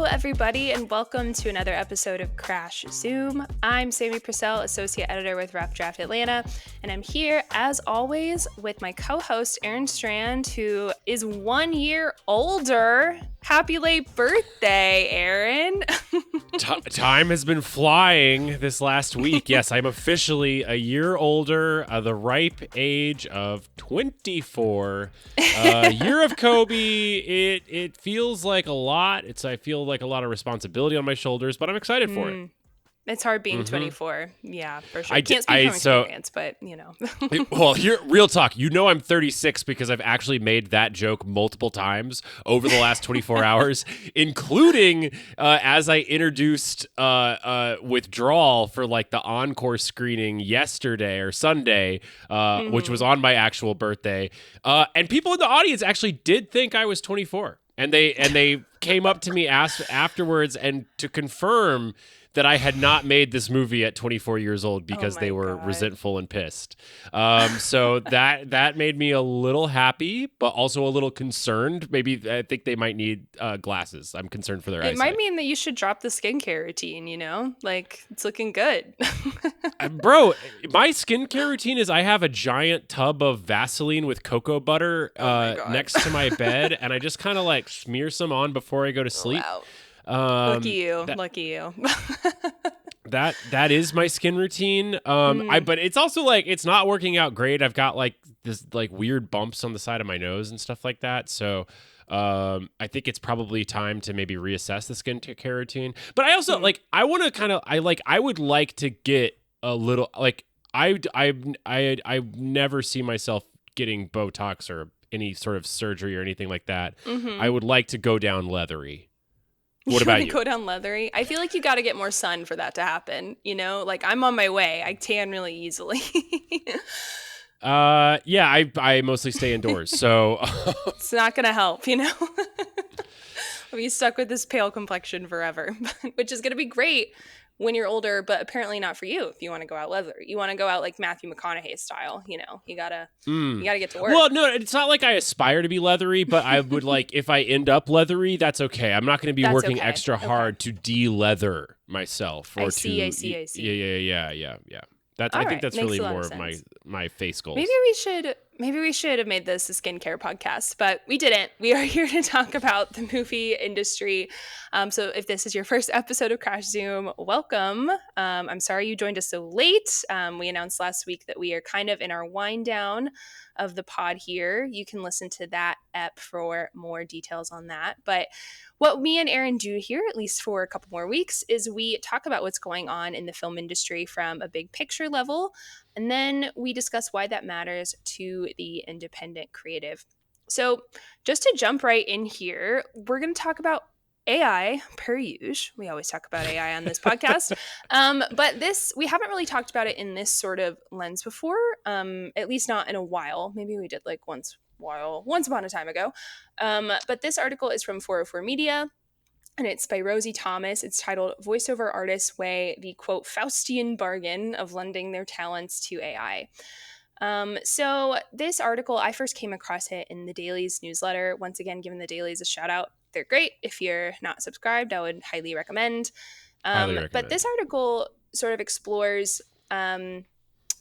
everybody, and welcome to another episode of Crash Zoom. I'm Sammie Purcell, Associate Editor with Rough Draft Atlanta, and I'm here, as always, with my co-host, Aaron Strand, who is 1 year older. Happy late birthday, Aaron. Time has been flying this last week. Yes, I'm officially a year older, the ripe age of 24. Year of Kobe. It feels like a lot. I feel like a lot of responsibility on my shoulders, but I'm excited for it. It's hard being 24. Yeah, for sure. I can't speak from experience, but you know. Well, here, real talk. You know I'm 36 because I've actually made that joke multiple times over the last 24 hours, including as I introduced Withdrawal for like the encore screening yesterday or Sunday, which was on my actual birthday. And people in the audience actually did think I was 24. And they came up to me afterwards and to confirm that I had not made this movie at 24 years old because they were resentful and pissed. So that made me a little happy, but also a little concerned. Maybe I think they might need glasses. I'm concerned for their eyesight. It might mean that you should drop the skincare routine, you know? Like, it's looking good. Bro, my skincare routine is I have a giant tub of Vaseline with cocoa butter next to my bed, and I just kind of like smear some on before I go to sleep. Wow. Lucky you. That is my skin routine. But it's also like it's not working out great. I've got like this like weird bumps on the side of my nose and stuff like that. So I think it's probably time to maybe reassess the skincare routine. But I also I would like to get a little like I never see myself getting Botox or any sort of surgery or anything like that. I would like to go down leathery. What about you? Go down leathery? I feel like you got to get more sun for that to happen. You know, like I'm on my way. I tan really easily. Yeah, I mostly stay indoors, so it's not gonna help, you know. I'll be stuck with this pale complexion forever, which is gonna be great when you're older, but apparently not for you if you want to go out leathery. You want to go out like Matthew McConaughey style, you know. You gotta get to work. Well, no, it's not like I aspire to be leathery, but I would like if I end up leathery, that's okay. I'm not going to be working extra hard to de-leather myself. Or I see. Yeah. I think that's really more of my face goals. Maybe we should have made this a skincare podcast, but we didn't. We are here to talk about the movie industry. So if this is your first episode of Crash Zoom, welcome. I'm sorry you joined us so late. We announced last week that we are kind of in our wind down of the pod here. You can listen to that ep for more details on that. But what me and Aaron do here, at least for a couple more weeks, is we talk about what's going on in the film industry from a big picture level, and then we discuss why that matters to the independent creative. So just to jump right in here, we're going to talk about AI per usual. We always talk about AI on this podcast. But we haven't really talked about it in this sort of lens before, at least not in a while. Maybe we did like once upon a time ago. But this article is from 404 Media, and it's by Rosie Thomas. It's titled "Voiceover Artists Weigh the, quote, Faustian Bargain of Lending Their Talents to AI." So this article, I first came across it in the Daily's newsletter. Once again, giving the Dailies a shout out. They're great. If you're not subscribed, I would highly recommend. But this article sort of explores, they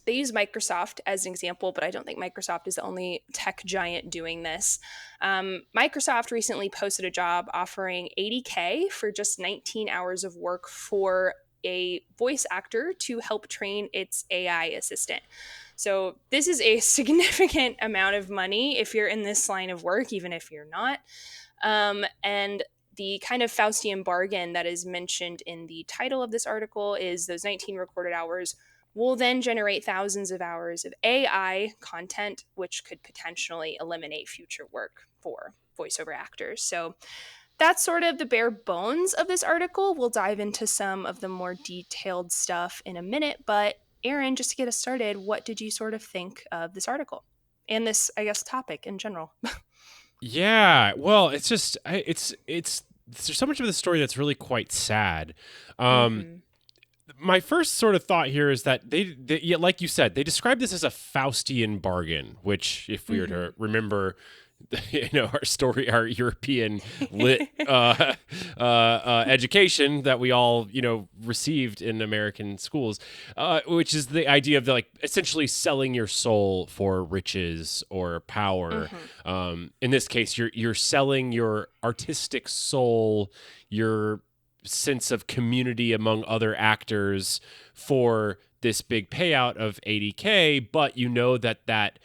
use Microsoft as an example, but I don't think Microsoft is the only tech giant doing this. Microsoft recently posted a job offering $80K for just 19 hours of work for a voice actor to help train its AI assistant. So this is a significant amount of money if you're in this line of work, even if you're not. And the kind of Faustian bargain that is mentioned in the title of this article is those 19 recorded hours will then generate thousands of hours of AI content, which could potentially eliminate future work for voiceover actors. So that's sort of the bare bones of this article. We'll dive into some of the more detailed stuff in a minute. But Aaron, just to get us started, what did you sort of think of this article and this, I guess, topic in general? Yeah, well, it's just there's so much of the story that's really quite sad. my first sort of thought here is that they yeah, like you said, they describe this as a Faustian bargain, which, if we were to remember, our story, our European lit education that we all, received in American schools, which is the idea of like essentially selling your soul for riches or power. In this case, you're selling your artistic soul, your sense of community among other actors for this big payout of 80K, but you know that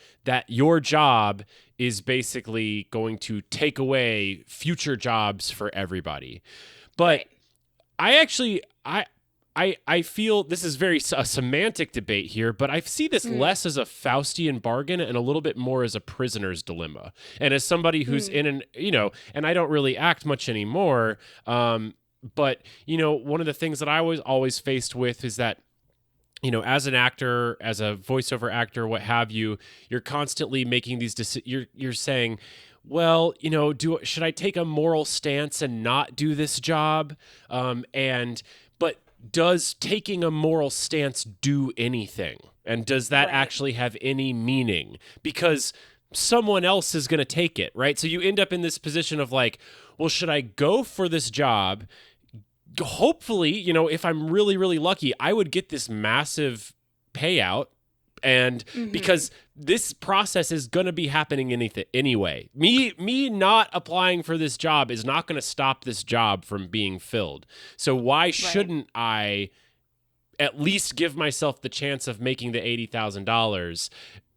your job is basically going to take away future jobs for everybody. But right. I feel this is a semantic debate here, but I see this less as a Faustian bargain and a little bit more as a prisoner's dilemma. And as somebody who's in an, and I don't really act much anymore, but, one of the things that I was always faced with is that, as an actor, as a voiceover actor, what have you, you're constantly making these decisions. You're saying, well, should I take a moral stance and not do this job? But does taking a moral stance do anything? And does that actually have any meaning? Because someone else is going to take it, right? So you end up in this position of like, well, should I go for this job? Hopefully, if I'm really, really lucky, I would get this massive payout. And because this process is going to be happening anyway, me not applying for this job is not going to stop this job from being filled. So why shouldn't I at least give myself the chance of making the $80,000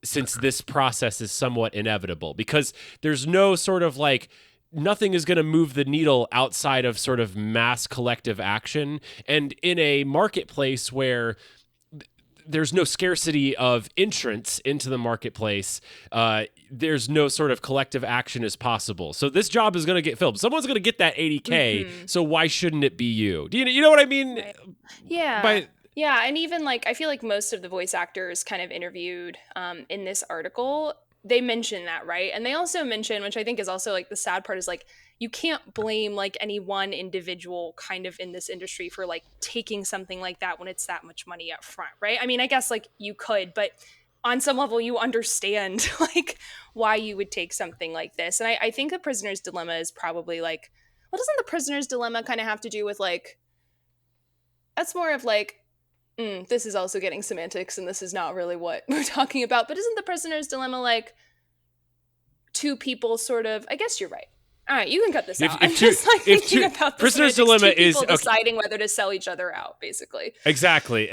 since this process is somewhat inevitable? Because there's no sort of like, nothing is going to move the needle outside of sort of mass collective action. And in a marketplace where there's no scarcity of entrance into the marketplace, there's no sort of collective action as possible. So this job is going to get filled. Someone's going to get that 80K. So why shouldn't it be you? Do you know what I mean? Right. Yeah. Yeah. And even like, I feel like most of the voice actors kind of interviewed in this article, they mention that, right? And they also mention, which I think is also like the sad part, is like you can't blame like any one individual kind of in this industry for like taking something like that when it's that much money up front, right? I mean, I guess like you could, but on some level you understand like why you would take something like this. And I think the prisoner's dilemma is probably like, well, doesn't the prisoner's dilemma kind of have to do with like, that's more of like, this is also getting semantics and this is not really what we're talking about, but isn't the prisoner's dilemma like two people sort of, I guess you're right. All right, you can cut this out. I'm just like thinking about the prisoner's dilemma is deciding whether to sell each other out, basically. Exactly.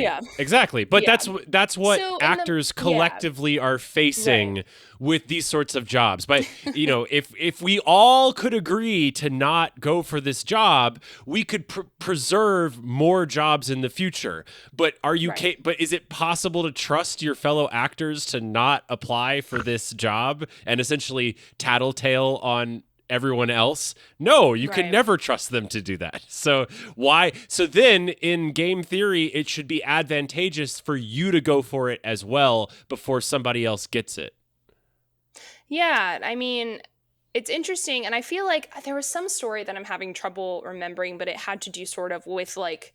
Yeah. Exactly. But that's what actors collectively are facing with these sorts of jobs. But if we all could agree to not go for this job, we could preserve more jobs in the future. But but is it possible to trust your fellow actors to not apply for this job and essentially tattletale on everyone else? No, you can never trust them to do that. So why? So then in game theory, it should be advantageous for you to go for it as well before somebody else gets it. Yeah. I mean, it's interesting. And I feel like there was some story that I'm having trouble remembering, but it had to do sort of with like,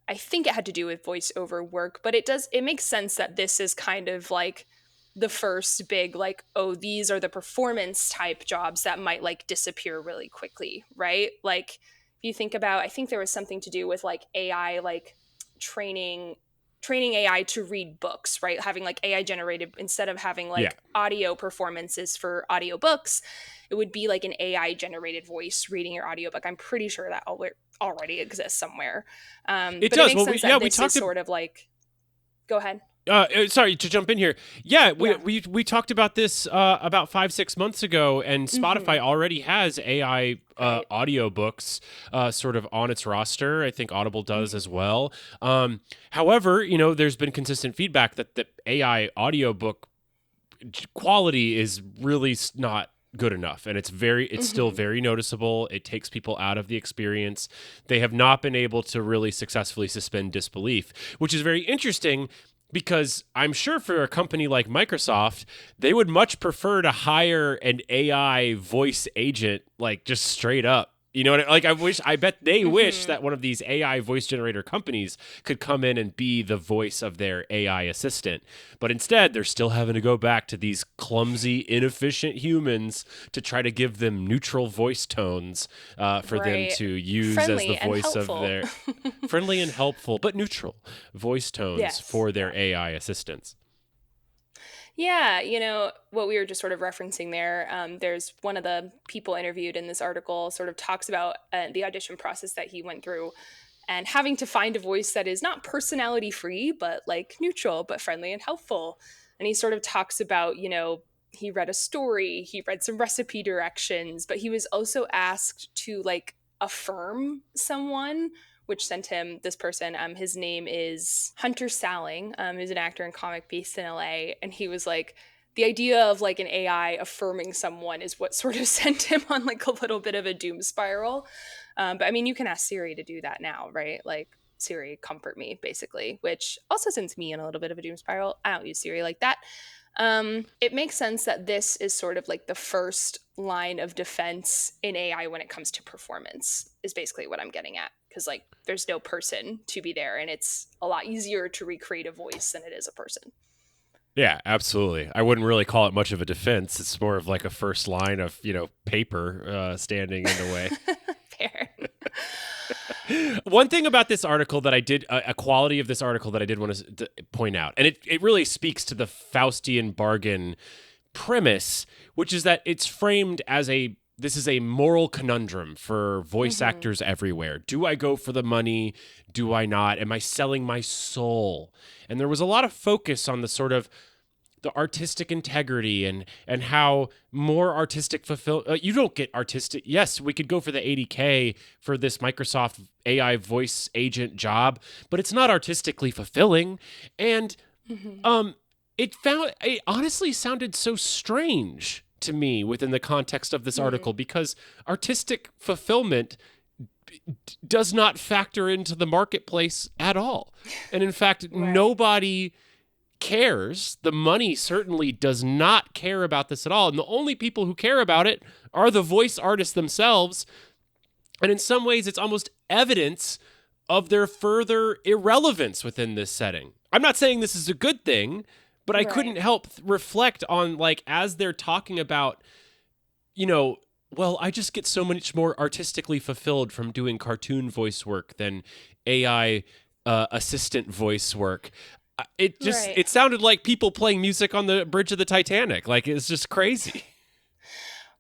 I think it had to do with voiceover work, but it makes sense that this is kind of like the first big like, oh, these are the performance type jobs that might like disappear really quickly, right? Like if you think about, I think there was something to do with like AI, like training AI to read books, right? Having like AI generated, instead of having like audio performances for audiobooks, it would be like an AI generated voice reading your audiobook. I'm pretty sure that already exists somewhere. It does. We talked sort of like, go ahead. Sorry to jump in here. Yeah, we talked about this about 5-6 months ago, and Spotify already has AI audiobooks sort of on its roster. I think Audible does as well. However, there's been consistent feedback that the AI audiobook quality is really not good enough, and it's still very noticeable. It takes people out of the experience. They have not been able to really successfully suspend disbelief, which is very interesting. Because I'm sure for a company like Microsoft, they would much prefer to hire an AI voice agent, like just straight up, You know what? Like I bet they wish that one of these AI voice generator companies could come in and be the voice of their AI assistant. But instead, they're still having to go back to these clumsy, inefficient humans to try to give them neutral voice tones for them to use friendly as the voice of their friendly and helpful, but neutral voice tones for their AI assistants. Yeah, what we were just sort of referencing there, there's one of the people interviewed in this article sort of talks about the audition process that he went through and having to find a voice that is not personality free, but like neutral, but friendly and helpful. And he sort of talks about, he read a story, he read some recipe directions, but he was also asked to like affirm someone, which sent him this person. His name is Hunter Salling, who's an actor and comic based in LA. And he was like, the idea of like an AI affirming someone is what sort of sent him on like a little bit of a doom spiral. But I mean, you can ask Siri to do that now, right? Like, Siri, comfort me, basically, which also sends me in a little bit of a doom spiral. I don't use Siri like that. It makes sense that this is sort of like the first line of defense in AI when it comes to performance, is basically what I'm getting at. Because like there's no person to be there, and it's a lot easier to recreate a voice than it is a person. Yeah, absolutely. I wouldn't really call it much of a defense. It's more of like a first line of, paper standing in the way. Fair. One thing about this article that I did, a quality of this article that I did want to point out, and it really speaks to the Faustian bargain premise, which is that it's framed as this is a moral conundrum for voice actors everywhere. Do I go for the money? Do I not? Am I selling my soul? And there was a lot of focus on the sort of the artistic integrity and how more artistic you don't get artistic. Yes, we could go for the 80K for this Microsoft AI voice agent job, but it's not artistically fulfilling. And it honestly sounded so strange to me within the context of this article, because artistic fulfillment does not factor into the marketplace at all. And in fact, nobody cares. The money certainly does not care about this at all. And the only people who care about it are the voice artists themselves. And in some ways, it's almost evidence of their further irrelevance within this setting. I'm not saying this is a good thing, but I couldn't help reflect on, like, as they're talking about, well, I just get so much more artistically fulfilled from doing cartoon voice work than AI assistant voice work. It sounded like people playing music on the bridge of the Titanic. Like, it's just crazy.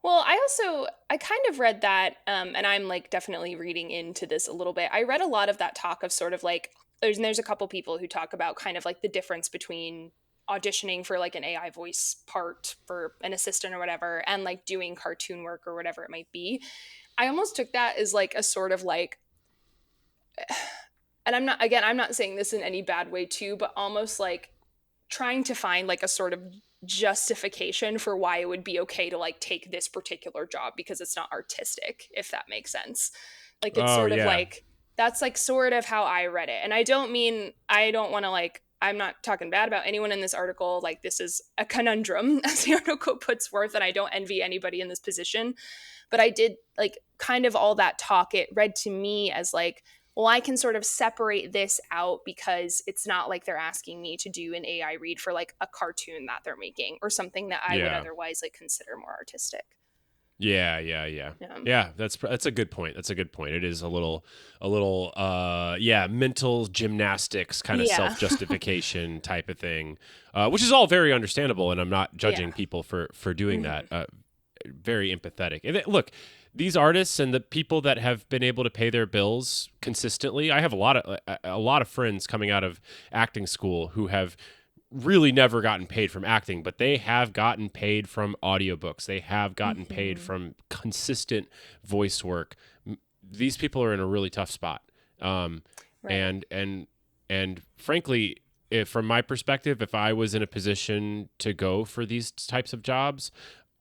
Well, I kind of read that, and I'm like definitely reading into this a little bit. I read a lot of that talk of sort of like, there's a couple people who talk about kind of like the difference between auditioning for like an AI voice part for an assistant or whatever, and like doing cartoon work or whatever it might be. I almost took that as like a sort of like, and I'm not saying this in any bad way too, but almost like trying to find like a sort of justification for why it would be okay to like take this particular job because it's not artistic, if that makes sense. Like it's of like, that's like sort of how I read it. And I don't want to like, I'm not talking bad about anyone in this article. Like, this is a conundrum, as the article puts forth, and I don't envy anybody in this position. But I did like kind of all that talk. It read to me as like, well, I can sort of separate this out because it's not like they're asking me to do an AI read for like a cartoon that they're making or something that I would otherwise like consider more artistic. Yeah. That's a good point. It is a little, mental gymnastics kind of self-justification type of thing, which is all very understandable. And I'm not judging people for doing that. Very empathetic. And look, these artists and the people that have been able to pay their bills consistently. I have a lot of friends coming out of acting school who have really never gotten paid from acting, but they have gotten paid from audiobooks. They have gotten paid from consistent voice work. These people are in a really tough spot. And frankly, from my perspective, if I was in a position to go for these types of jobs,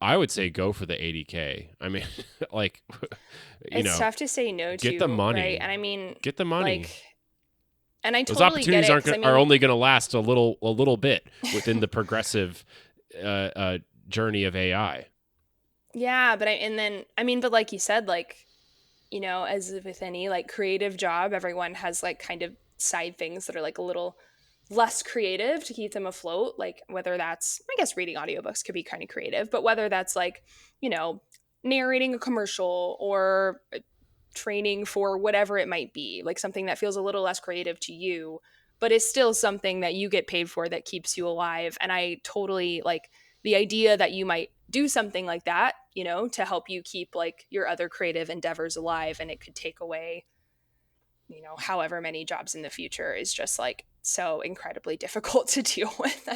I would say go for the 80K. I mean, like, it's tough to say no to. Get the money, right? And I mean, get the money. Like, and I Those totally opportunities get it, are only going to last a little bit within the progressive journey of AI. Yeah, but but like you said, like as with any like creative job, everyone has like kind of side things that are like a little less creative to keep them afloat. Like whether that's, I guess reading audiobooks could be kind of creative, but whether that's like, narrating a commercial or training for whatever it might be, like something that feels a little less creative to you, but is still something that you get paid for that keeps you alive. And I totally like the idea that you might do something like that, to help you keep like your other creative endeavors alive, and it could take away, however many jobs in the future, is just like so incredibly difficult to deal with.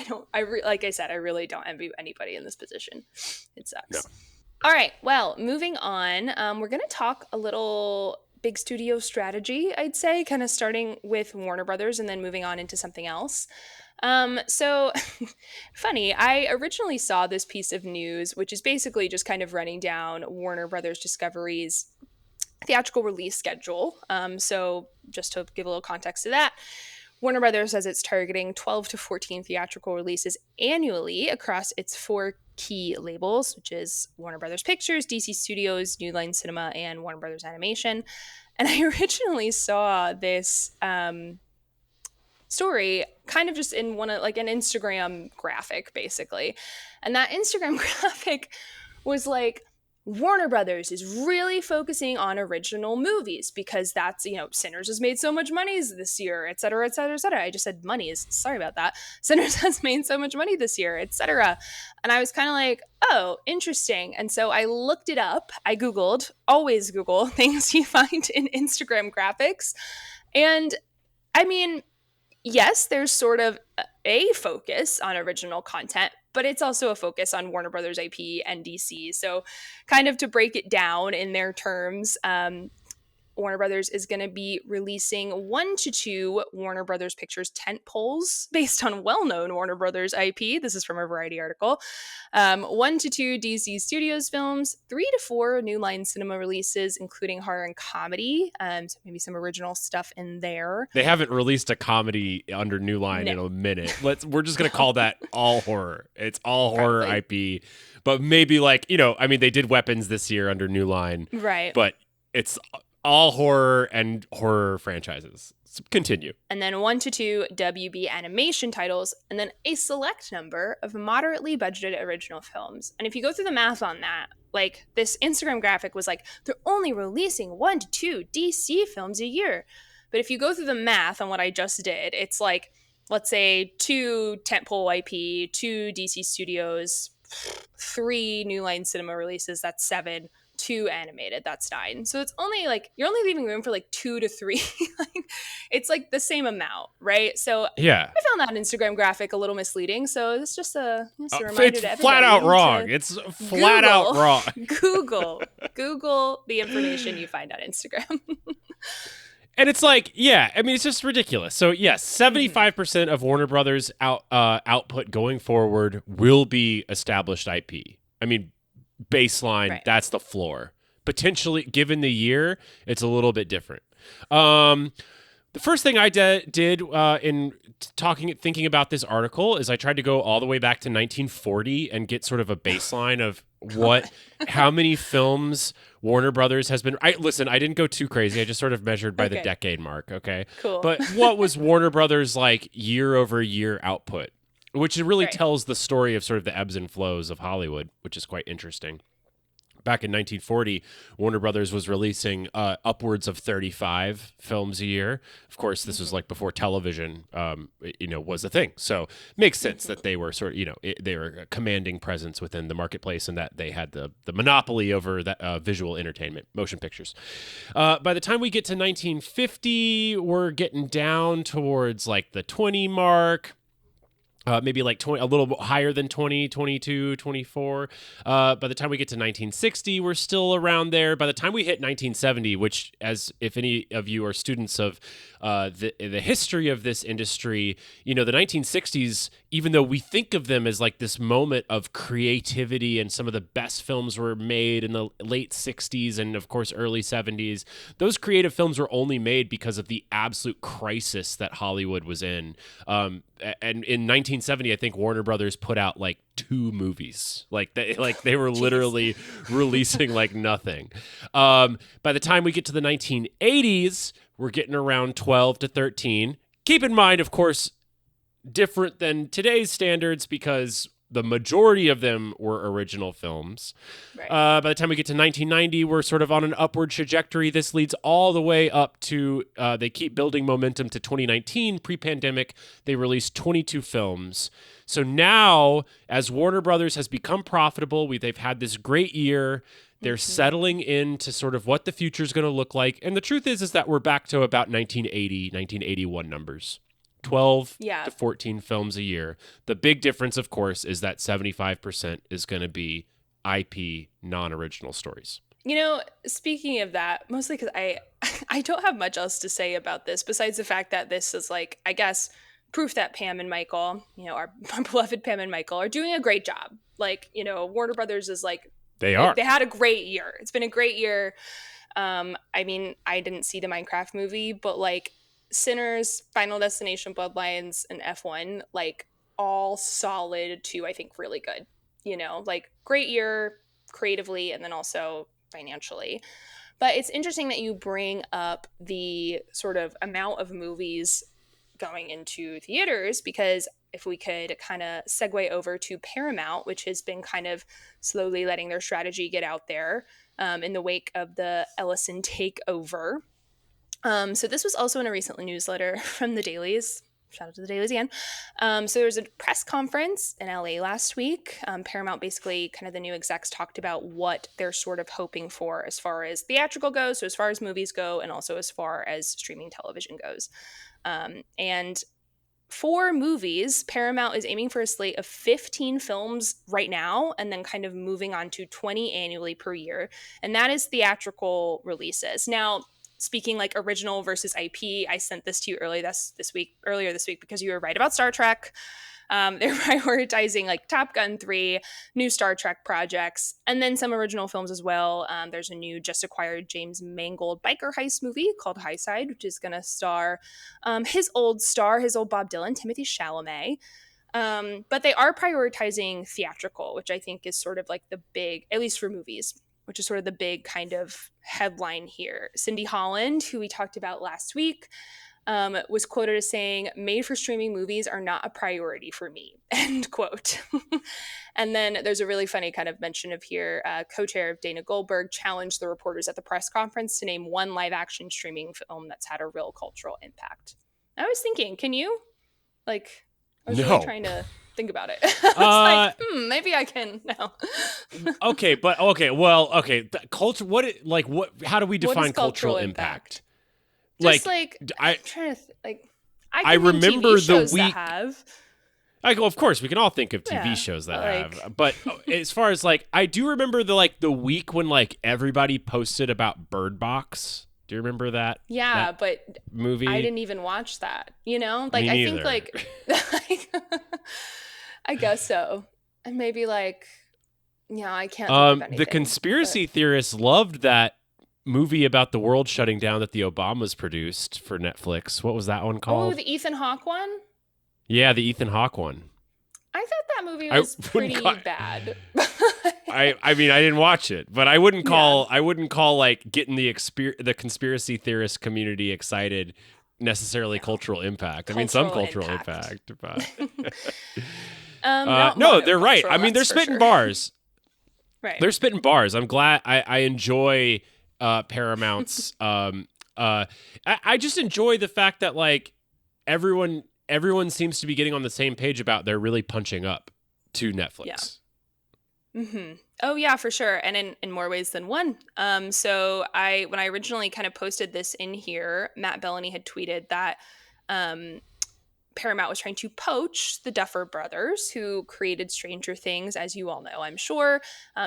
Like I said, I really don't envy anybody in this position. It sucks. No. All right. Well, moving on, we're going to talk a little big studio strategy, I'd say, kind of starting with Warner Brothers and then moving on into something else. So funny, I originally saw this piece of news, which is basically just kind of running down Warner Brothers Discovery's theatrical release schedule. So just to give a little context to that, Warner Brothers says it's targeting 12 to 14 theatrical releases annually across its 4 key labels, which is Warner Brothers Pictures, DC Studios, New Line Cinema, and Warner Brothers Animation. And I originally saw this story kind of just in one of like an Instagram graphic, basically. And that Instagram graphic was like, Warner Brothers is really focusing on original movies because that's, Sinners has made so much money this year, et cetera, et cetera, et cetera. I just said monies. Sorry about that. Sinners has made so much money this year, et cetera. And I was kind of like, oh, interesting. And so I looked it up. I Googled, always Google things you find in Instagram graphics. And I mean, yes, there's sort of a focus on original content, but it's also a focus on Warner Brothers IP and DC. So kind of to break it down in their terms, Warner Brothers is going to be releasing 1 to 2 Warner Brothers Pictures tentpoles based on well-known Warner Brothers IP. This is from a Variety article. 1 to 2 DC Studios films, 3 to 4 New Line Cinema releases, including horror and comedy. So maybe some original stuff in there. They haven't released a comedy under New Line in a minute. We're just gonna call that all horror. It's all horror IP, but maybe like they did Weapons this year under New Line, right? But it's all horror and horror franchises. So continue. And then 1 to 2 WB animation titles, and then a select number of moderately budgeted original films. And if you go through the math on that, like this Instagram graphic was like, they're only releasing 1 to 2 DC films a year. But if you go through the math on what I just did, it's like, let's say 2 tentpole IP, 2 DC Studios, 3 New Line Cinema releases, that's 7. 2 animated, that's 9. So it's only like you're only leaving room for like 2 to 3. It's like the same amount, right? So yeah, I found that Instagram graphic a little misleading. So it's just a reminder to everybody. It's flat out wrong. It's flat out wrong. Google the information you find on Instagram. And it's like, it's just ridiculous. So yes, 75% of Warner Brothers output going forward will be established IP. I mean, baseline, right. That's the floor. Potentially, given the year, it's a little bit different. The first thing I did in thinking about this article is I tried to go all the way back to 1940 and get sort of a baseline of how many films Warner Brothers has been. I didn't go too crazy. I just sort of measured by the decade mark. Okay, cool. But what was Warner Brothers like year over year output? Which really tells the story of sort of the ebbs and flows of Hollywood, which is quite interesting. Back in 1940, Warner Brothers was releasing upwards of 35 films a year. Of course, this was like before television, was a thing. So makes sense that they were sort of, they were a commanding presence within the marketplace and that they had the monopoly over that visual entertainment, motion pictures. By the time we get to 1950, we're getting down towards like the 20 mark. Maybe like 20, a little higher than 20, 22, 24. By the time we get to 1960, we're still around there. By the time we hit 1970, which, as if any of you are students of the history of this industry, the 1960s, even though we think of them as like this moment of creativity and some of the best films were made in the late 60s and of course early 70s, those creative films were only made because of the absolute crisis that Hollywood was in. and in 1970, I think Warner Brothers put out like 2 movies. Like they were literally releasing like nothing. By the time we get to the 1980s, we're getting around 12 to 13. Keep in mind, of course, different than today's standards because the majority of them were original films. Right. By the time we get to 1990, we're sort of on an upward trajectory. This leads all the way up to, they keep building momentum to 2019. Pre-pandemic, they released 22 films. So now, as Warner Brothers has become profitable, they've had this great year. They're settling into sort of what the future is going to look like. And the truth is that we're back to about 1980, 1981 numbers. 12 to 14 films a year. The big difference, of course, is that 75% is going to be IP, non-original stories. You know, speaking of that, mostly because I don't have much else to say about this besides the fact that this is like, I guess, proof that Pam and Michael, you know, our beloved Pam and Michael are doing a great job. Like, you know, Warner Brothers is like, they are. They had a great year. It's been a great year. I mean, I didn't see the Minecraft movie, but like, Sinners, Final Destination, Bloodlines, and F1, like all solid to, I think, really good. You know, like great year creatively and then also financially. But it's interesting that you bring up the sort of amount of movies going into theaters, because if we could kind of segue over to Paramount, which has been kind of slowly letting their strategy get out there in the wake of the Ellison takeover. So this was also in a recent newsletter from the Dailies. Shout out to the Dailies again. So there was a press conference in LA last week. Paramount, basically kind of the new execs, talked about what they're sort of hoping for as far as theatrical goes, so as far as movies go, and also as far as streaming television goes. And for movies, Paramount is aiming for a slate of 15 films right now, and then kind of moving on to 20 annually per year. And that is theatrical releases. Now, speaking like original versus IP, I sent this to you earlier this week because you were right about Star Trek. They're prioritizing like Top Gun 3, new Star Trek projects, and then some original films as well. There's a new just acquired James Mangold biker heist movie called High Side, which is going to star his old Bob Dylan, Timothée Chalamet. But they are prioritizing theatrical, which I think is sort of like the big, at least for movies, which is sort of the big kind of headline here. Cindy Holland, who we talked about last week, was quoted as saying, "Made for streaming movies are not a priority for me," end quote. And then there's a really funny kind of mention of here, co-chair of Dana Goldberg challenged the reporters at the press conference to name one live action streaming film that's had a real cultural impact. I was thinking, can you? Like, I was really trying to think about it. I was like, maybe I can now. Culture. How do we define cultural impact? Just I'm trying to I remember TV shows the week. That have. Of course, we can all think of TV shows that have. But as far as I do remember the week when everybody posted about Bird Box. Do you remember that? Yeah, that but movie. I didn't even watch that. You know, Me I neither. think I guess so. And maybe I can't think of anything. The conspiracy theorists loved that movie about the world shutting down that the Obamas produced for Netflix. What was that one called? Oh, the Ethan Hawke one? Yeah, the Ethan Hawke one. I thought that movie was pretty bad. I mean, I didn't watch it, but I wouldn't call getting the conspiracy theorist community excited necessarily cultural impact. I mean, some cultural impact, but no, they're right. I mean, they're spitting bars. Right. They're spitting bars. I'm glad. I enjoy Paramount's. I just enjoy the fact that everyone seems to be getting on the same page about they're really punching up to Netflix. Yeah. Mm-hmm. Oh yeah, for sure, and in more ways than one. So when I originally kind of posted this in here, Matt Bellany had tweeted that Paramount was trying to poach the Duffer brothers, who created Stranger Things, as you all know, I'm sure.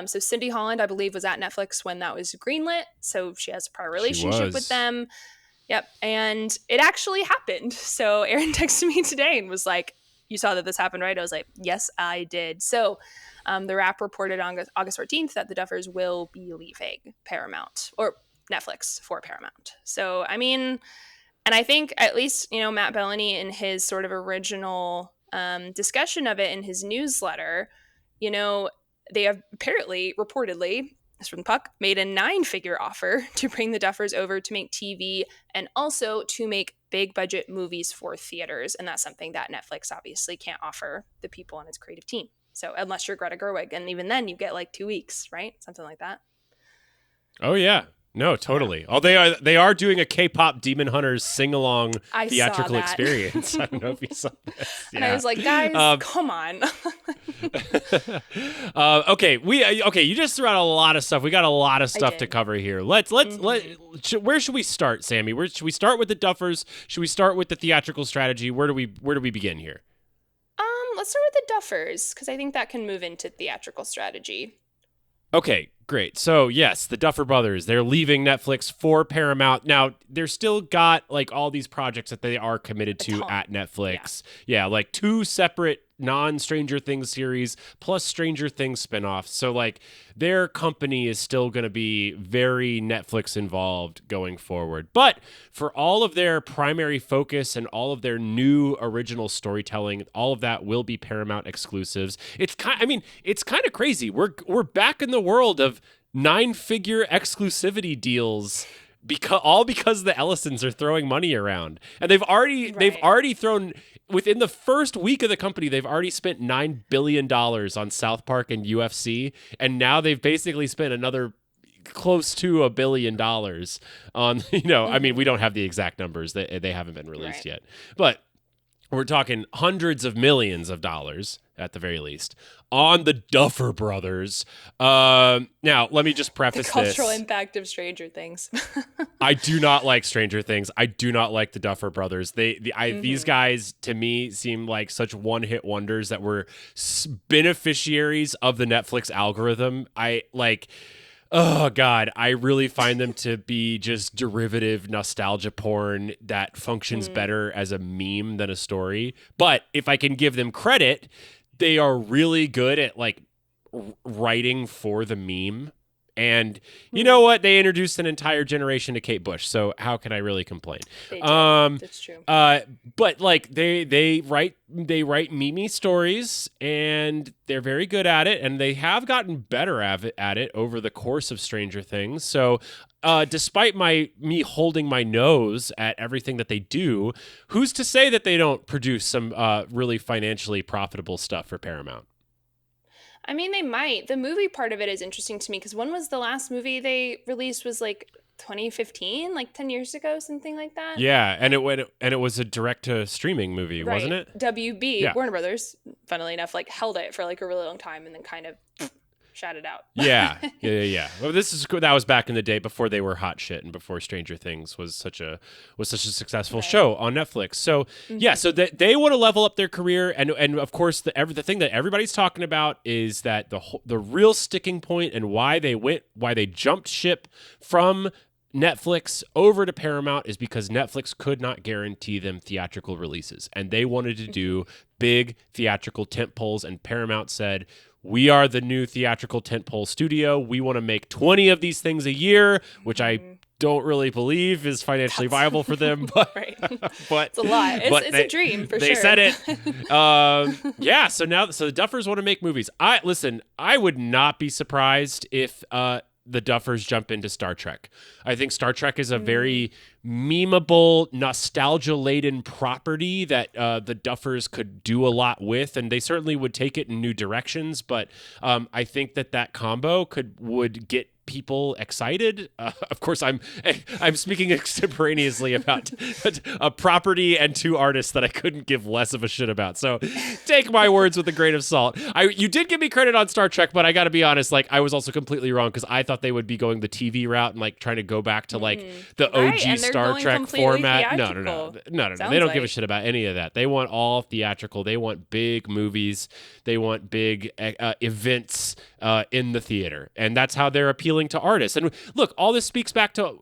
So Cindy Holland, I believe, was at Netflix when that was greenlit, so she has a prior relationship with them. Yep, and it actually happened. So Aaron texted me today and was like, "You saw that this happened, right?" I was like, "Yes, I did." So the Wrap reported on August 14th that the Duffers will be leaving Paramount, or Netflix for Paramount. So, I mean, And I think at least, Matt Bellany in his sort of original discussion of it in his newsletter, they have apparently, reportedly, this from Puck, made a 9-figure offer to bring the Duffers over to make TV and also to make big budget movies for theaters. And that's something that Netflix obviously can't offer the people on its creative team. So unless you're Greta Gerwig, and even then you get like 2 weeks, right? Something like that. Oh, yeah. No, totally. Yeah. Oh, they are doing a K-pop Demon Hunters sing-along theatrical experience. I don't know if you saw this. Yeah. And I was like, guys, come on. Okay, you just threw out a lot of stuff. We got a lot of stuff to cover here. Where should we start, Sammie? Should we start with the Duffers? Should we start with the theatrical strategy? Where do we begin here? Let's start with the Duffers, because I think that can move into theatrical strategy. Okay, great. So yes, the Duffer brothers, they're leaving Netflix for Paramount. Now, they're still got like all these projects that they are committed to at Netflix. Yeah, like 2 separate non-Stranger Things series plus Stranger Things spinoffs. So like their company is still going to be very Netflix involved going forward. But for all of their primary focus and all of their new original storytelling, all of that will be Paramount exclusives. It's kind of crazy. We're back in the world of 9-figure exclusivity deals because the Ellisons are throwing money around. And they've already thrown, within the first week of the company, they've already spent $9 billion on South Park and UFC, and now they've basically spent another close to $1 billion on, we don't have the exact numbers. They haven't been released yet. But we're talking hundreds of millions of dollars, at the very least, on the Duffer brothers. Now, let me just preface the cultural impact of Stranger Things. I do not like Stranger Things. I do not like the Duffer brothers. These guys, to me, seem like such one-hit wonders that were beneficiaries of the Netflix algorithm. Oh, God, I really find them to be just derivative nostalgia porn that functions better as a meme than a story. But if I can give them credit, they are really good at writing for the meme. And you know what? They introduced an entire generation to Kate Bush, so how can I really complain? They did. That's true. But they write meme stories, and they're very good at it, and they have gotten better at it over the course of Stranger Things. So, despite me holding my nose at everything that they do, who's to say that they don't produce some really financially profitable stuff for Paramount? I mean, they might. The movie part of it is interesting to me because when was the last movie they released? Was 2015, 10 years ago, something like that. Yeah, and it was a direct to streaming movie, right. Wasn't it? WB, Warner Brothers, funnily enough, held it for a really long time and then kind of shot it out. Yeah. Well, that was back in the day before they were hot shit and before Stranger Things was such a successful show on Netflix. So so they want to level up their career, and of course the thing that everybody's talking about is that the real sticking point and why they jumped ship from Netflix over to Paramount is because Netflix could not guarantee them theatrical releases, and they wanted to do big theatrical tentpoles, and Paramount said, we are the new theatrical tentpole studio. We want to make 20 of these things a year, which I don't really believe is financially viable for them. But, right. But it's a lot. It's a dream for sure. They said it. So the Duffers want to make movies. I would not be surprised if the Duffers jump into Star Trek. I think Star Trek is a very memeable, nostalgia-laden property that the Duffers could do a lot with, and they certainly would take it in new directions. But I think that combo would get people excited. Of course, I'm speaking extemporaneously about a property and 2 artists that I couldn't give less of a shit about. So take my words with a grain of salt. You did give me credit on Star Trek, but I got to be honest, I was also completely wrong because I thought they would be going the TV route and trying to go back to the OG Star Trek format. No. They don't give a shit about any of that. They want all theatrical. They want big movies. They want big events in the theater, and that's how they're appealing to artists. And look, all this speaks back to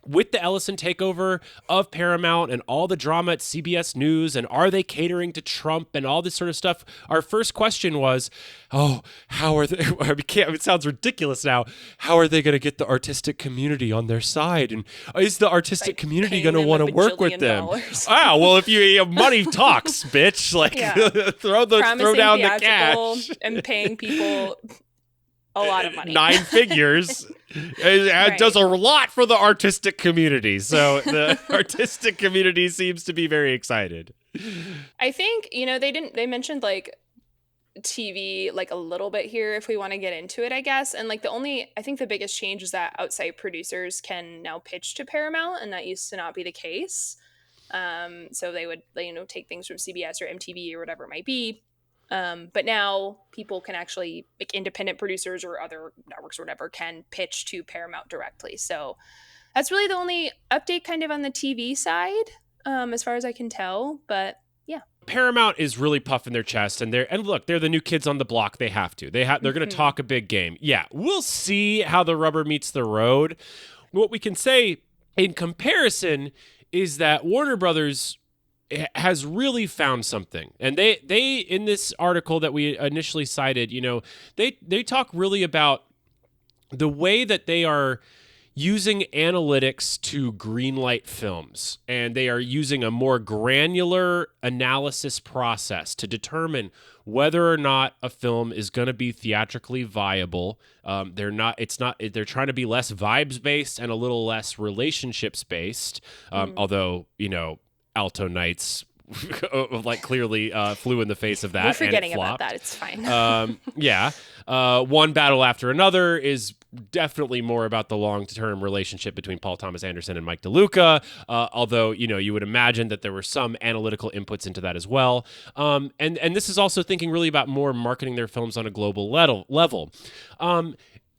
with the Ellison takeover of Paramount and all the drama at CBS News, and are they catering to Trump and all this sort of stuff, our first question was, how are they, it sounds ridiculous now, how are they going to get the artistic community on their side? And is the artistic community going to want to work with them? Well, if you money talks, bitch, like throw down the cash. And paying people a lot of money. 9 figures. It does a lot for the artistic community. So the artistic community seems to be very excited. I think, they mentioned like TV like a little bit here if we want to get into it, I guess. And like I think the biggest change is that outside producers can now pitch to Paramount, and that used to not be the case. So they would, take things from CBS or MTV or whatever it might be. But now people can actually, like independent producers or other networks or whatever, can pitch to Paramount directly. So that's really the only update kind of on the TV side, as far as I can tell. But yeah. Paramount is really puffing their chest, and look, they're the new kids on the block. They have to. They're going to talk a big game. Yeah, we'll see how the rubber meets the road. What we can say in comparison is that Warner Brothers has really found something. And they in this article that we initially cited, they talk really about the way that they are using analytics to greenlight films, and they are using a more granular analysis process to determine whether or not a film is going to be theatrically viable. They're trying to be less vibes based and a little less relationships based. Although, Alto Nights like clearly flew in the face of that. We're forgetting about that. It's fine. One Battle After Another is definitely more about the long-term relationship between Paul Thomas Anderson and Mike DeLuca, although, you would imagine that there were some analytical inputs into that as well. And this is also thinking really about more marketing their films on a global level.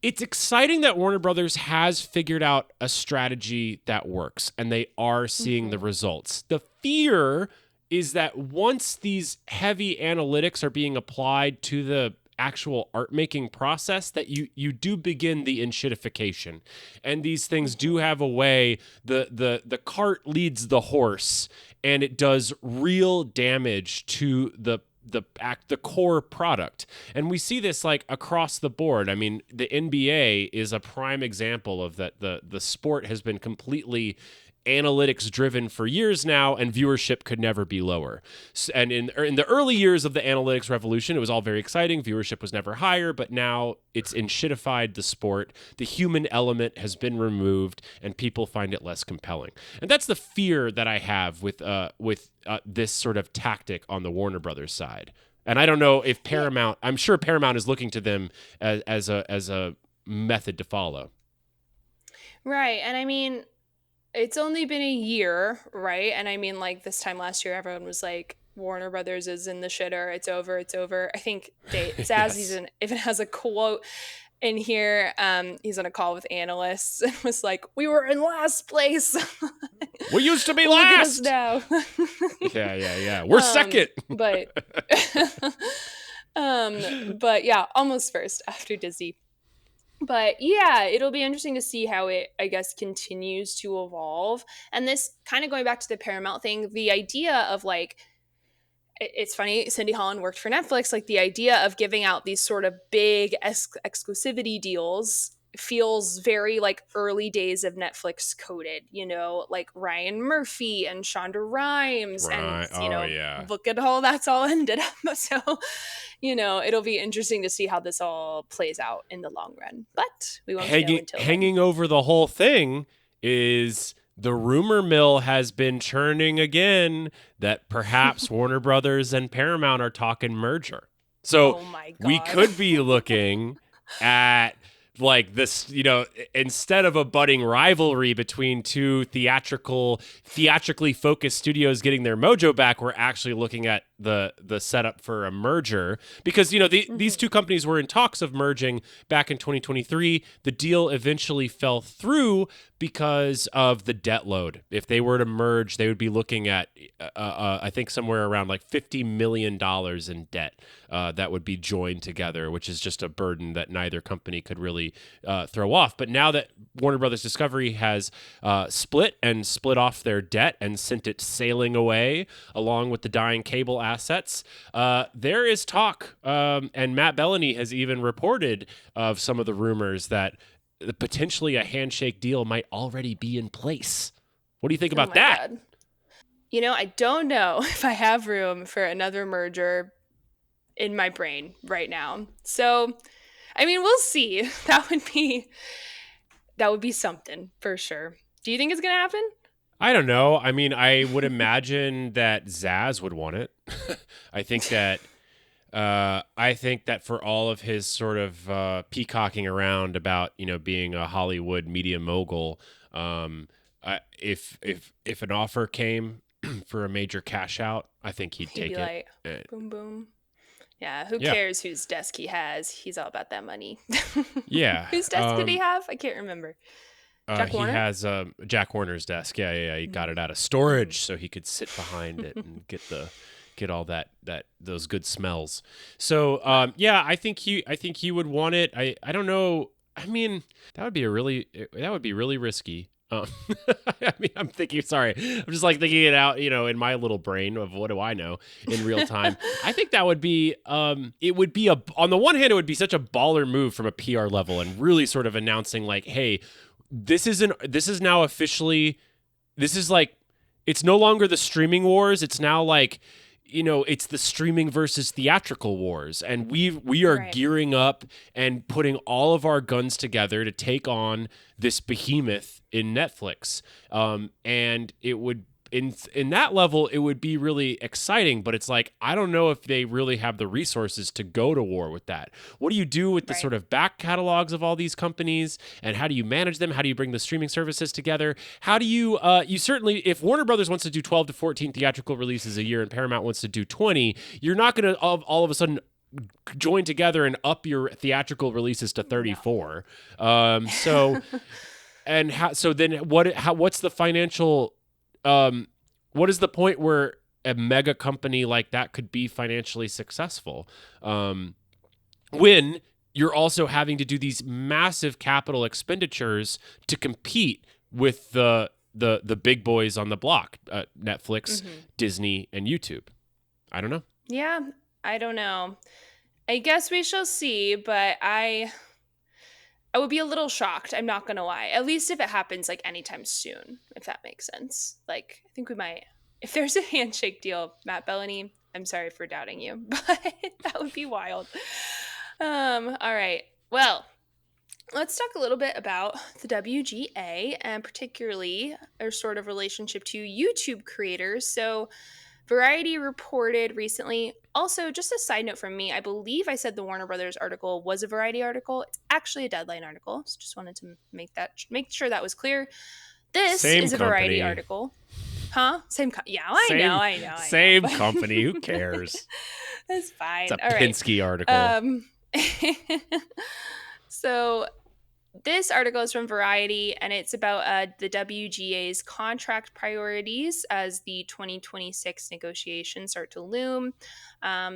It's exciting that Warner Brothers has figured out a strategy that works, and they are seeing the results. The fear is that once these heavy analytics are being applied to the actual art-making process, that you do begin the enshittification. And these things do have a way, the cart leads the horse, and it does real damage to the core product. And we see this like across the board. I mean, the NBA is a prime example of that. The sport has been completely analytics driven for years now, and viewership could never be lower. And in the early years of the analytics revolution, it was all very exciting. Viewership was never higher, but now it's enshittified the sport. The human element has been removed, and people find it less compelling. And that's the fear that I have with this sort of tactic on the Warner Brothers side. And I don't know if Paramount. I'm sure Paramount is looking to them as a method to follow. Right, and I mean, it's only been a year, right? And I mean, like this time last year, everyone was like, Warner Brothers is in the shitter. It's over. It's over. I think Zaz even has a quote in here. He's on a call with analysts and was like, "We were in last place. We used to be last. Look at us now." Yeah. We're second. But yeah, almost first after Disney. But yeah, it'll be interesting to see how it, I guess, continues to evolve. And this kind of going back to the Paramount thing, the idea of like, it's funny, Cindy Holland worked for Netflix. Like the idea of giving out these sort of big exclusivity deals feels very like early days of Netflix coded, like Ryan Murphy and Shonda Rhimes. Right. And, look at how that's all ended up. So, it'll be interesting to see how this all plays out in the long run. But we won't know until hanging over the whole thing is the rumor mill has been churning again that perhaps Warner Brothers and Paramount are talking merger. So we could be looking at like this, instead of a budding rivalry between two theatrically focused studios getting their mojo back, we're actually looking at the setup for a merger, because these two companies were in talks of merging back in 2023. The deal eventually fell through because of the debt load. If they were to merge, they would be looking at I think somewhere around like $50 million in debt that would be joined together, which is just a burden that neither company could really throw off. But now that Warner Brothers Discovery has split off their debt and sent it sailing away along with the dying cable assets, there is talk, and Matt Bellany has even reported of some of the rumors that potentially a handshake deal might already be in place. What do you think about that? God. I don't know if I have room for another merger in my brain right now. So, I mean, we'll see. That would be something for sure. Do you think it's going to happen? I don't know. I mean, I would imagine that Zaz would want it. I think that for all of his sort of peacocking around about being a Hollywood media mogul, if an offer came for a major cash out, I think he'd take it. Like, boom boom. Yeah, who cares whose desk he has? He's all about that money. Yeah. Whose desk did he have? I can't remember. He has Jack Warner's desk. Yeah. He got it out of storage so he could sit behind it and get all those good smells. So I think he would want it. I don't know. I mean, that would be really risky. I mean, I'm just like thinking it out, in my little brain of what do I know in real time. I think that would be, on the one hand, it would be such a baller move from a PR level and really sort of announcing like, hey, this is now officially, this is like, it's no longer the streaming wars. It's now like, it's the streaming versus theatrical wars. And we are gearing up and putting all of our guns together to take on this behemoth in Netflix. And it would, in that level, it would be really exciting, but it's like, I don't know if they really have the resources to go to war with that. What do you do with the sort of back catalogs of all these companies, and how do you manage them? How do you bring the streaming services together? How do you, you certainly, if Warner Brothers wants to do 12 to 14 theatrical releases a year and Paramount wants to do 20, you're not going to all of a sudden join together and up your theatrical releases to 34. So, and what's the financial, what is the point where a mega company like that could be financially successful when you're also having to do these massive capital expenditures to compete with the big boys on the block, Netflix, Disney, and YouTube? I don't know. Yeah, I don't know. I guess we shall see, but I would be a little shocked. I'm not going to lie. At least if it happens like anytime soon, if that makes sense. Like, I think we might, if there's a handshake deal, Matt Bellany, I'm sorry for doubting you, but that would be wild. All right. Well, let's talk a little bit about the WGA and particularly their sort of relationship to YouTube creators. So Variety reported recently, also just a side note from me, I believe I said the Warner Brothers article was a Variety article. It's actually a Deadline article. So just wanted to make sure that was clear. This is a Variety article. Huh? Yeah, I know. Same company. Who cares? That's fine. It's a Pinsky article. So this article is from Variety, and it's about the WGA's contract priorities as the 2026 negotiations start to loom.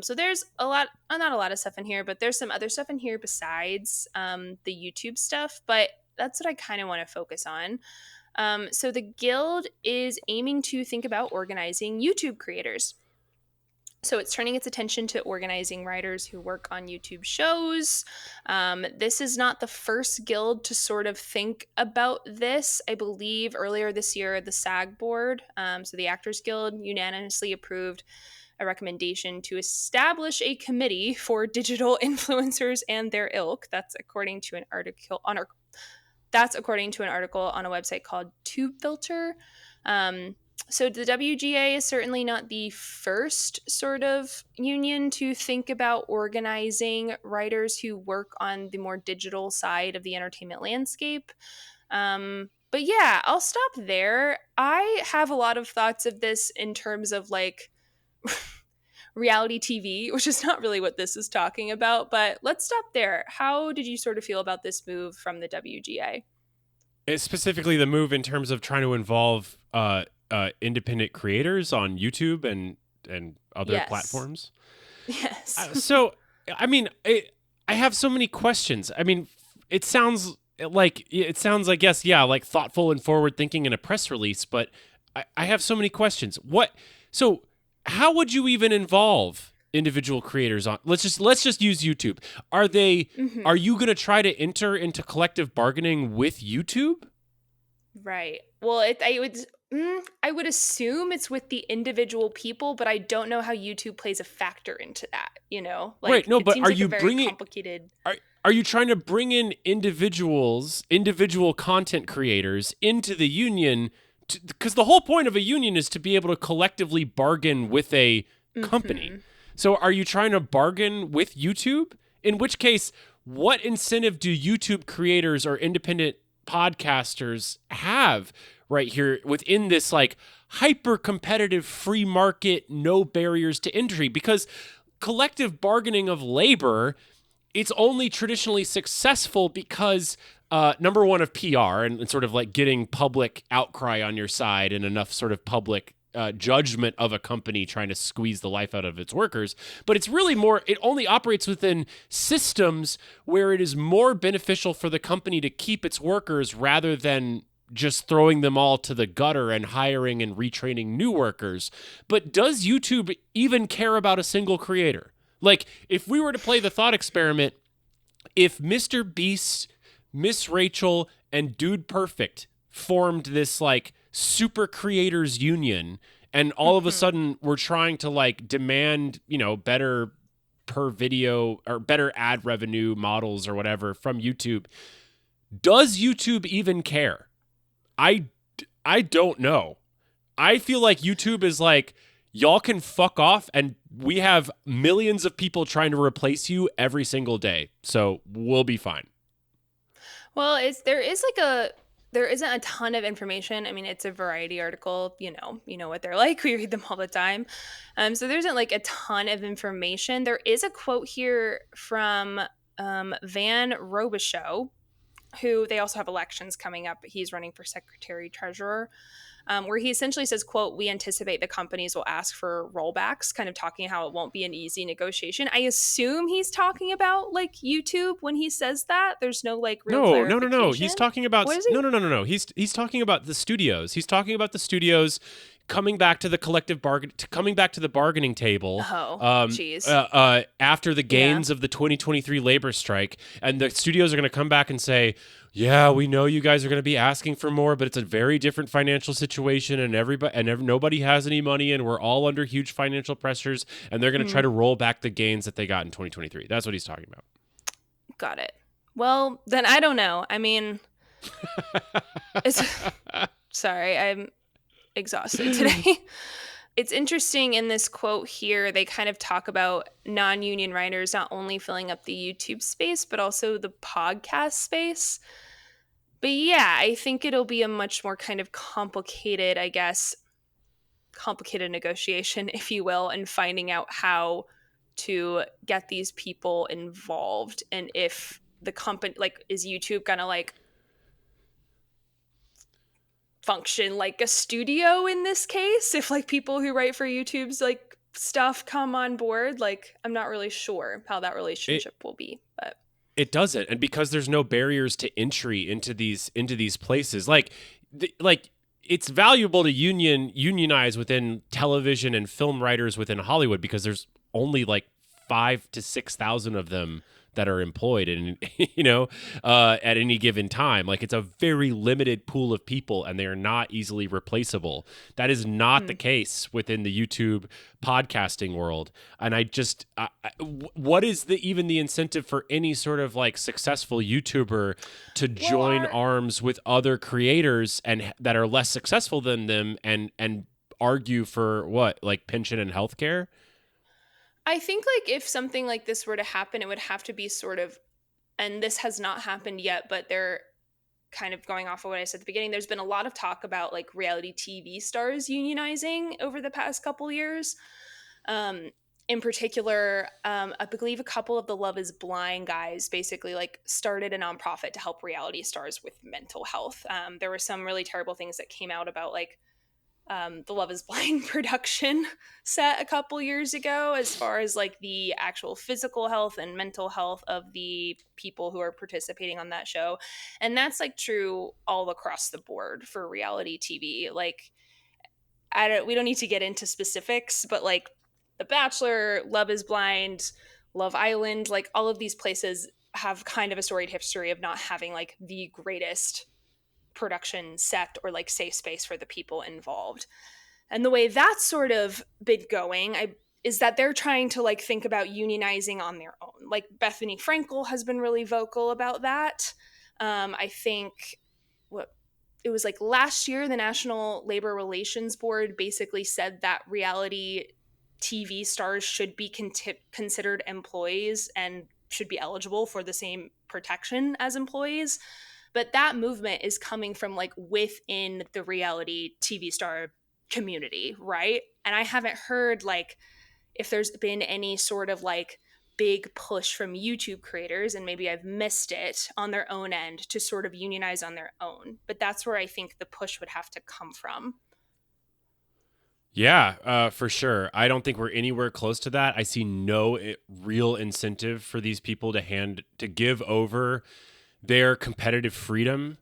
So there's not a lot of stuff in here, but there's some other stuff in here besides the YouTube stuff, but that's what I kind of want to focus on. So the Guild is aiming to think about organizing YouTube creators. So it's turning its attention to organizing writers who work on YouTube shows. This is not the first guild to sort of think about this. I believe earlier this year, the SAG board, so the Actors Guild, unanimously approved a recommendation to establish a committee for digital influencers and their ilk. That's according to an article on a website called TubeFilter. So the WGA is certainly not the first sort of union to think about organizing writers who work on the more digital side of the entertainment landscape. But yeah, I'll stop there. I have a lot of thoughts of this in terms of like reality TV, which is not really what this is talking about. But let's stop there. How did you sort of feel about this move from the WGA? It's specifically the move in terms of trying to involve independent creators on YouTube and other Yes. platforms. Yes. So, I mean, I have so many questions. I mean, it sounds like yes, yeah, like thoughtful and forward thinking in a press release, but I have so many questions. So how would you even involve individual creators on let's just use YouTube. hmm Are you going to try to enter into collective bargaining with YouTube? Right. Well, I would assume it's with the individual people, but I don't know how YouTube plays a factor into that. Right, Like no, it but seems like a very complicated. are you trying to bring in individual content creators into the union? Because the whole point of a union is to be able to collectively bargain with a company. hmm So are you trying to bargain with YouTube? In which case, what incentive do YouTube creators or independent podcasters have right here within this like hyper competitive free market, no barriers to entry? Because collective bargaining of labor, it's only traditionally successful because number one of PR and sort of like getting public outcry on your side and enough sort of public judgment of a company trying to squeeze the life out of its workers. But it's really more, it only operates within systems where it is more beneficial for the company to keep its workers rather than just throwing them all to the gutter and hiring and retraining new workers. But does YouTube even care about a single creator? Like, if we were to play the thought experiment, if Mr. Beast, Miss Rachel, and Dude Perfect formed this like super creators union, and all of a hmm sudden we're trying to like demand, better per video or better ad revenue models or whatever from YouTube, does YouTube even care? I I don't know. I feel like YouTube is like, y'all can fuck off, and we have millions of people trying to replace you every single day. So we'll be fine. Well, there isn't a ton of information. I mean, it's a variety article. You know what they're like. We read them all the time. So there isn't like a ton of information. There is a quote here from Van Robichaux, who they also have elections coming up. He's running for secretary treasurer, where he essentially says, quote, "We anticipate the companies will ask for rollbacks," kind of talking how it won't be an easy negotiation. I assume he's talking about like YouTube when he says that. There's no like real No, no, no, no. He's clarification. talking about What is no, he? no, no, no, no. He's talking about the studios. He's talking about the studios coming back to the coming back to the bargaining table. Oh, geez. After the Yeah. gains of the 2023 labor strike, and the studios are going to come back and say, "Yeah, we know you guys are going to be asking for more, but it's a very different financial situation, and nobody has any money, and we're all under huge financial pressures." And they're going to try Hmm. to roll back the gains that they got in 2023. That's what he's talking about. Got it. Well, then I don't know. I mean, it's sorry, I'm exhausted today. It's interesting in this quote here, they kind of talk about non union writers not only filling up the YouTube space, but also the podcast space. But yeah, I think it'll be a much more kind of complicated, I guess, complicated negotiation, if you will, and finding out how to get these people involved. And if the company, like, is YouTube gonna like function like a studio in this case? If like people who write for YouTube's like stuff come on board, like, I'm not really sure how that It relationship will be, but It doesn't, and because there's no barriers to entry into these places, like it's valuable to unionize within television and film writers within Hollywood because there's only like 5,000 to 6,000 of them that are employed in at any given time. Like it's a very limited pool of people, and they are not easily replaceable. That is not the hmm. case within the YouTube podcasting world. And what is even the incentive for any sort of like successful YouTuber to Well, join arms with other creators and that are less successful than them and argue for what, like pension and healthcare? I think like if something like this were to happen, it would have to be sort of, and this has not happened yet, but they're kind of going off of what I said at the beginning. There's been a lot of talk about like reality TV stars unionizing over the past couple years. Um, in particular, I believe a couple of the Love is Blind guys basically like started a nonprofit to help reality stars with mental health. There were some really terrible things that came out about like the Love is Blind production set a couple years ago, as far as like the actual physical health and mental health of the people who are participating on that show. And that's like true all across the board for reality TV. Like, we don't need to get into specifics, but like The Bachelor, Love is Blind, Love Island, like all of these places have kind of a storied history of not having like the greatest production set or like safe space for the people involved. And the way that's sort of been going, is that they're trying to like think about unionizing on their own. Like Bethany Frankel has been really vocal about that. I think what it was like last year, the National Labor Relations Board basically said that reality TV stars should be considered employees and should be eligible for the same protection as employees. But that movement is coming from like within the reality TV star community, right? And I haven't heard like if there's been any sort of like big push from YouTube creators, and maybe I've missed it, on their own end to sort of unionize on their own. But that's where I think the push would have to come from. Yeah, for sure. I don't think we're anywhere close to that. I see no real incentive for these people to give over their competitive freedom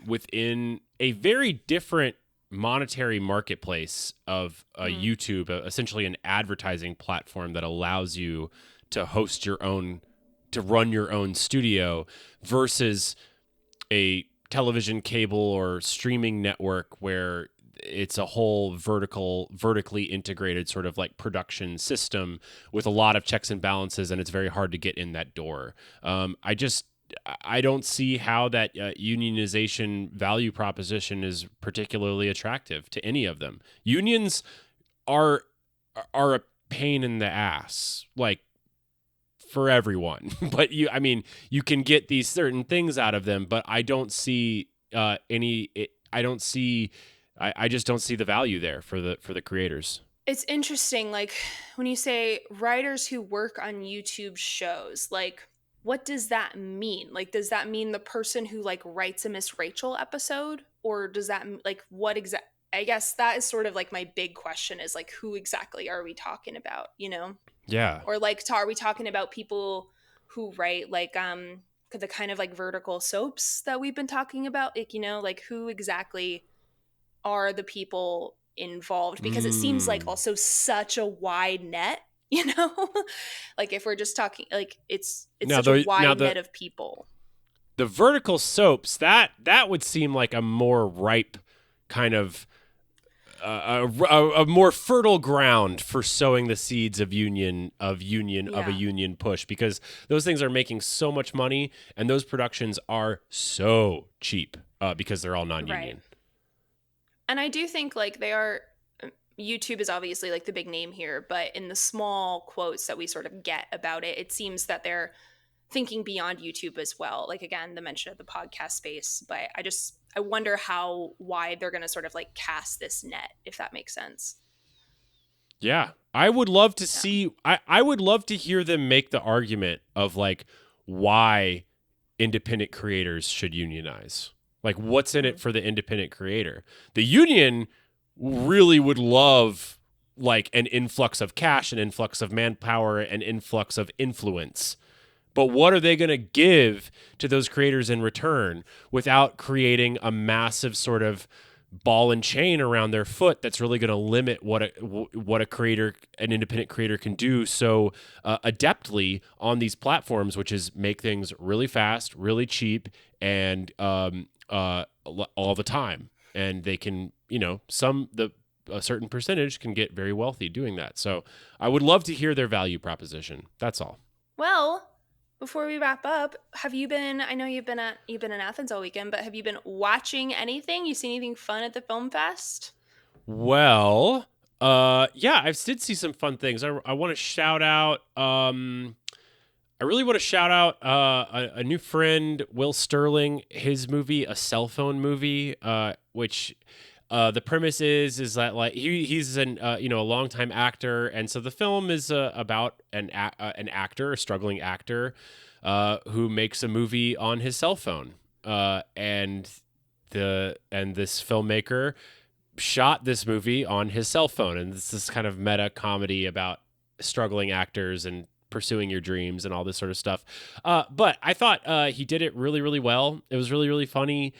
within a very different monetary marketplace of YouTube, essentially an advertising platform that allows you to host your own, to run your own studio, versus a television, cable, or streaming network where it's a whole vertically integrated sort of like production system with a lot of checks and balances, and it's very hard to get in that door. I don't see how that unionization value proposition is particularly attractive to any of them. Unions are a pain in the ass, like, for everyone. But you can get these certain things out of them, but I don't see I just don't see the value there for the creators. It's interesting, like when you say writers who work on YouTube shows, like what does that mean? Like, does that mean the person who like writes a Miss Rachel episode, or does that like what exact? I guess that is sort of like my big question, is like who exactly are we talking about? You know? Yeah. Or like are we talking about people who write like the kind of like vertical soaps that we've been talking about? Like, you know, like who exactly are the people involved? Because it seems like also such a wide net, you know? Like if we're just talking like it's such a wide net of people. The vertical soaps, that would seem like a more ripe kind of a more fertile ground for sowing the seeds of a union push, because those things are making so much money, and those productions are so cheap because they're all non-union. Right. And I do think like YouTube is obviously like the big name here, but in the small quotes that we sort of get about it, it seems that they're thinking beyond YouTube as well. Like again, the mention of the podcast space, but I wonder how wide they're going to sort of like cast this net, if that makes sense. Yeah. I would love to see, I would love to hear them make the argument of like why independent creators should unionize. Like what's in it for the independent creator? The union really would love like an influx of cash, an influx of manpower, an influx of influence. But what are they going to give to those creators in return without creating a massive sort of ball and chain around their foot that's really going to limit what a creator, an independent creator, can do so adeptly on these platforms, which is make things really fast, really cheap, and all the time. And they can, a certain percentage can get very wealthy doing that. So I would love to hear their value proposition. That's all. Well, before we wrap up, I know you've been in Athens all weekend, but have you been watching anything? You seen anything fun at the film fest? Well, yeah, I did see some fun things. I want to shout out, I really want to shout out a new friend, Will Sterling, his movie, A Cell Phone Movie, which The premise is that like he's an a longtime actor, and so the film is about an actor, a struggling actor, who makes a movie on his cell phone, and this filmmaker shot this movie on his cell phone, and it's this kind of meta comedy about struggling actors and pursuing your dreams and all this sort of stuff. But I thought he did it really, really well. It was really, really funny.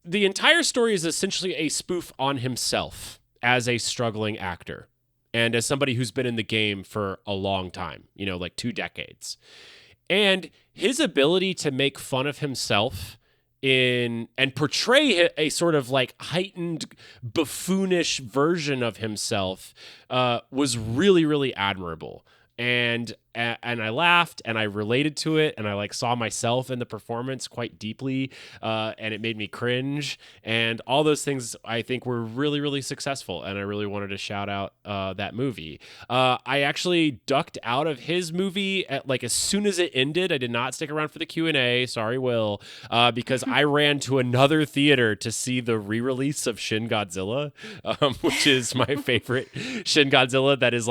The entire story is essentially a spoof on himself as a struggling actor and as somebody who's been in the game for a long time, like 2 decades. And his ability to make fun of himself and portray a sort of like heightened buffoonish version of himself was really, really admirable. And I laughed and I related to it, and I like saw myself in the performance quite deeply, and it made me cringe, and all those things I think were really, really successful, and I really wanted to shout out that movie. I actually ducked out of his movie as soon as it ended. I did not stick around for the Q&A. Sorry, Will, because I ran to another theater to see the re-release of Shin Godzilla, which is my favorite Shin Godzilla that is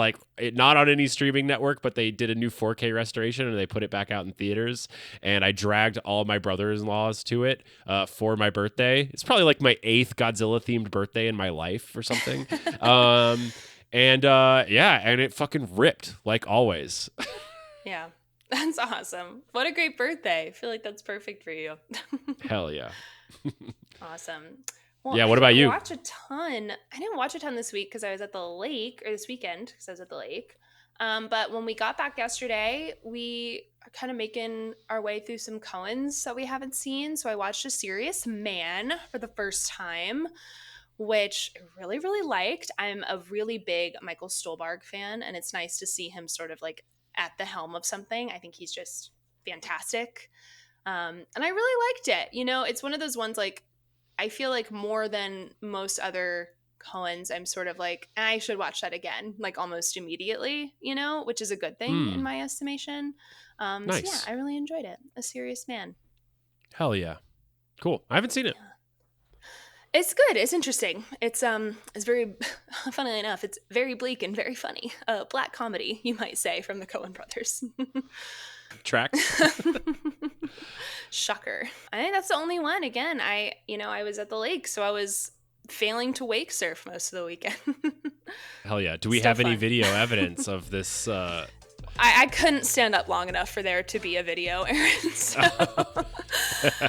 not on any streaming network, but they did a new 4K restoration and they put it back out in theaters, and I dragged all my brothers-in-laws to it for my birthday. It's probably like my 8th Godzilla themed birthday in my life or something. And it fucking ripped like always. Yeah, that's awesome. What a great birthday. I feel like that's perfect for you. Hell yeah. Awesome. Well, yeah, what about you? I didn't watch a ton this week because I was at the lake, or this weekend because I was at the lake. But when we got back yesterday, we are kind of making our way through some Coens that we haven't seen. So I watched A Serious Man for the first time, which I really, really liked. I'm a really big Michael Stuhlbarg fan, and it's nice to see him sort of like at the helm of something. I think he's just fantastic. And I really liked it. It's one of those ones like I feel like more than most other Coens, I'm sort of like, I should watch that again, like almost immediately, which is a good thing in my estimation. Nice. So yeah, I really enjoyed it. A Serious Man. Hell yeah. Cool. I haven't seen it. Yeah. It's good. It's interesting. It's very, funnily enough, it's very bleak and very funny. Black comedy, you might say, from the Coen brothers. Tracks. Shocker. I think that's the only one. Again, I was at the lake, so I was failing to wake surf most of the weekend. Hell yeah. Do we have any video evidence of this? I couldn't stand up long enough for there to be a video, Aaron. So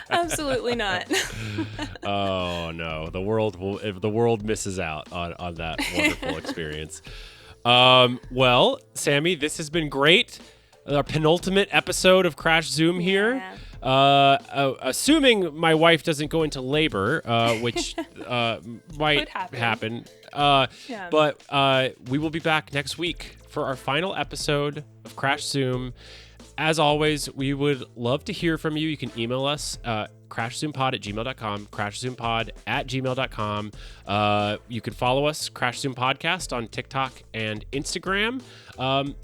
absolutely not. Oh no, the world misses out on that wonderful experience. Well, Sammie, this has been great. Our penultimate episode of Crash Zoom here. Assuming my wife doesn't go into labor, which might happen. But we will be back next week for our final episode of Crash Zoom. As always, we would love to hear from you. You can email us crashzoompod@gmail.com, crashzoompod@gmail.com. You can follow us, Crash Zoom Podcast, on TikTok and Instagram.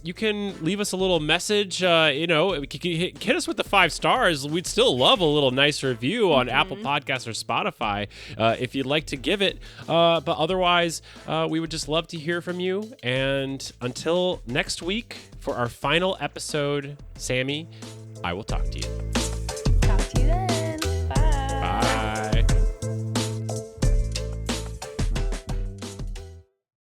You can leave us a little message. Hit us with the 5 stars. We'd still love a little nice review on Apple Podcasts or Spotify if you'd like to give it. But otherwise, we would just love to hear from you. And until next week for our final episode, Sammie, I will talk to you.